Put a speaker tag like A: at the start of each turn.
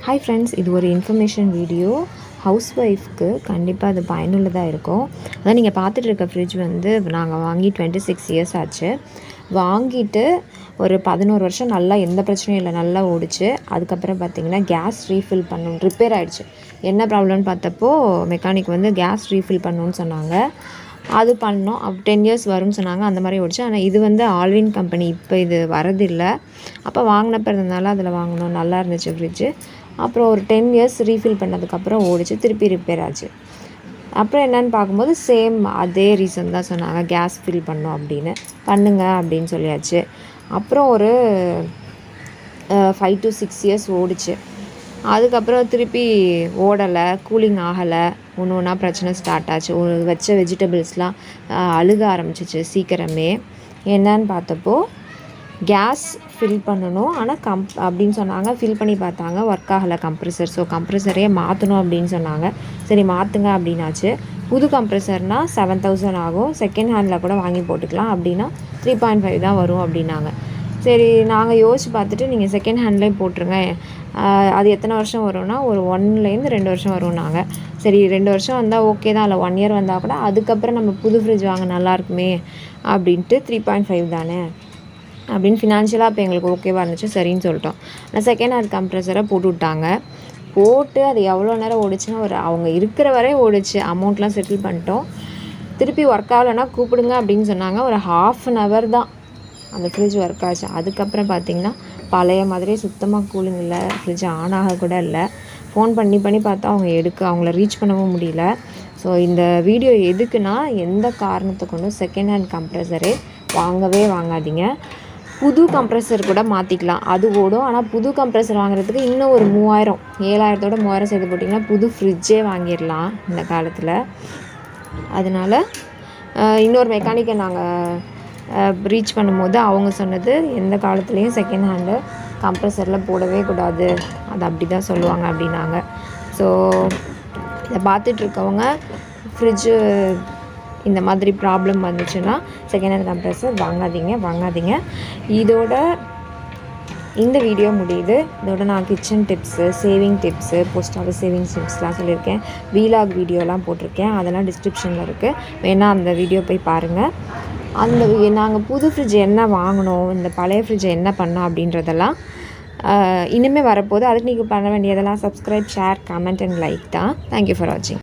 A: Hi friends, இது ஒரு information video. House ஒய்ஃப்க்கு கண்டிப்பாக அது பயனுள்ளதாக இருக்கும். அதான் நீங்கள் பார்த்துட்டு இருக்க ஃப்ரிட்ஜ் வந்து நாங்கள் வாங்கி 26 இயர்ஸ் ஆச்சு. வாங்கிட்டு ஒரு 11 வருஷம் நல்லா எந்த பிரச்சனையும் இல்லை, நல்லா ஓடிச்சு. அதுக்கப்புறம் பார்த்திங்கன்னா கேஸ் ரீஃபில் பண்ணணும், ரிப்பேர் ஆகிடுச்சு. என்ன ப்ராப்ளம்னு பார்த்தப்போ மெக்கானிக் வந்து கேஸ் ரீஃபில் பண்ணணுன்னு சொன்னாங்க. அது பண்ணோம். 10 இயர்ஸ் வரும்னு சொன்னாங்க. அந்த மாதிரி ஓடிச்சு. ஆனால் இது வந்து ஆல்வின் கம்பெனி, இப்போ இது வரதில்லை. அப்போ வாங்கினப்ப இருந்ததுனால அதில் வாங்கினோம். நல்லா இருந்துச்சு ஃப்ரிட்ஜு. அப்புறம் ஒரு 10 இயர்ஸ் ரீஃபில் பண்ணதுக்கப்புறம் ஓடிச்சு, திருப்பி ரிப்பேர் ஆச்சு. அப்புறம் என்னென்னு பார்க்கும்போது சேம் அதே ரீசன் தான் சொன்னாங்க, கேஸ் ஃபில் பண்ணோம் அப்படின்னு. பண்ணுங்க அப்படின்னு சொல்லியாச்சு. அப்புறம் ஒரு 5 to 6 இயர்ஸ் ஓடிச்சு. அதுக்கப்புறம் திருப்பி ஓடலை, கூலிங் ஆகலை. ஒன்று ஒன்றா பிரச்சனை ஸ்டார்ட் ஆச்சு. வச்ச வெஜிடபிள்ஸ்லாம் அழுக ஆரம்பிச்சிச்சு சீக்கிரமே. என்னன்னு பார்த்தப்போ கேஸ் ஃபில் பண்ணணும், ஆனால் அப்படின்னு சொன்னாங்க. ஃபில் பண்ணி பார்த்தாங்க, ஒர்க் ஆகலை கம்ப்ரெசர். ஸோ கம்ப்ரெசரே மாற்றணும் அப்படின்னு சொன்னாங்க. சரி மாற்றுங்க அப்படின்னாச்சு. புது கம்ப்ரெசர்னால் 7000 ஆகும். செகண்ட் ஹேண்டில் கூட வாங்கி போட்டுக்கலாம். அப்படின்னா 3.5 தான் வரும் அப்படின்னாங்க. சரி நாங்கள் யோசிச்சு பார்த்துட்டு நீங்கள் செகண்ட் ஹேண்ட்லேயே போட்டுருங்க, அது எத்தனை வருஷம் வரும்னா ஒரு 1லேருந்து 2 வருஷம் வரும்னாங்க. சரி 2 வருஷம் வந்தால் ஓகே தான், இல்லை 1 இயர் வந்தால் கூட அதுக்கப்புறம் நம்ம புது ஃப்ரிட்ஜ் வாங்க நல்லாயிருக்குமே அப்படின்ட்டு 3.5 தானே அப்படின்னு ஃபினான்ஷியலாக இப்போ எங்களுக்கு ஓகேவாக இருந்துச்சு. சரின்னு சொல்லிட்டோம். ஆனால் செகண்ட் ஹேண்ட் கம்ப்ரெசரை போட்டு விட்டாங்க. போட்டு அது எவ்வளோ நேரம் ஓடிச்சுன்னா அவங்க இருக்கிற வரை ஓடிச்சு. அமௌண்ட்லாம் செட்டில் பண்ணிட்டோம். திருப்பி ஒர்க் ஆகலைன்னா கூப்பிடுங்க அப்படின்னு சொன்னாங்க. ஒரு 1/2 hour தான் அந்த ஃப்ரிட்ஜ் ஒர்க் ஆச்சு. அதுக்கப்புறம் பார்த்திங்கன்னா பழைய மாதிரியே சுத்தமாக கூலிங் இல்லை, ஃப்ரிட்ஜ் ஆன் ஆக கூட இல்லை. ஃபோன் பண்ணி பார்த்தா அவங்கள ரீச் பண்ணவும் முடியல. ஸோ இந்த வீடியோ எதுக்குன்னா, எந்த காரணத்தை கொண்டும் செகண்ட் ஹேண்ட் கம்ப்ரெசரே வாங்காதீங்க. புது கம்ப்ரெசர் கூட மாற்றிக்கலாம், அது ஓடும். ஆனால் புது கம்ப்ரெசர் வாங்குறதுக்கு இன்னும் ஒரு 3000, 7000 3000 சேர்த்து போட்டிங்கன்னா புது ஃப்ரிட்ஜே வாங்கிடலாம் இந்த காலத்தில். அதனால் இன்னொரு மெக்கானிக்கை நாங்கள் ரீச் பண்ணும்போது அவங்க சொன்னது, எந்த காலத்துலேயும் செகண்ட் ஹேண்டு கம்ப்ரெசரில் போடவே கூடாது, அது அப்படி தான் சொல்லுவாங்க அப்படின்னாங்க. ஸோ இதை பார்த்துட்ருக்கவங்க ஃப்ரிட்ஜு இந்த மாதிரி ப்ராப்ளம் வந்துச்சுன்னா செகண்ட் ஹேண்ட் கம்ப்ரெசர் வாங்காதீங்க. இதோட இந்த வீடியோ முடியுது. இதோட நான் kitchen tips, saving tips, post office saving டிப்ஸ்லாம் சொல்லியிருக்கேன். வீலாக் வீடியோலாம் போட்டிருக்கேன், அதெல்லாம் டிஸ்கிரிப்ஷனில் இருக்குது. வேணால் அந்த வீடியோ போய் பாருங்கள். நாங்கள் புது ஃப்ரிட்ஜ் என்ன வாங்கினோம், இந்த பழைய ஃப்ரிட்ஜை என்ன பண்ணோம் அப்படின்றதெல்லாம் இனிமேல் வரப்போகுது. அதுக்கு நீங்கள் பண்ண வேண்டியதெல்லாம் subscribe, share, comment and like தான். தேங்க்யூ ஃபார் வாட்சிங்.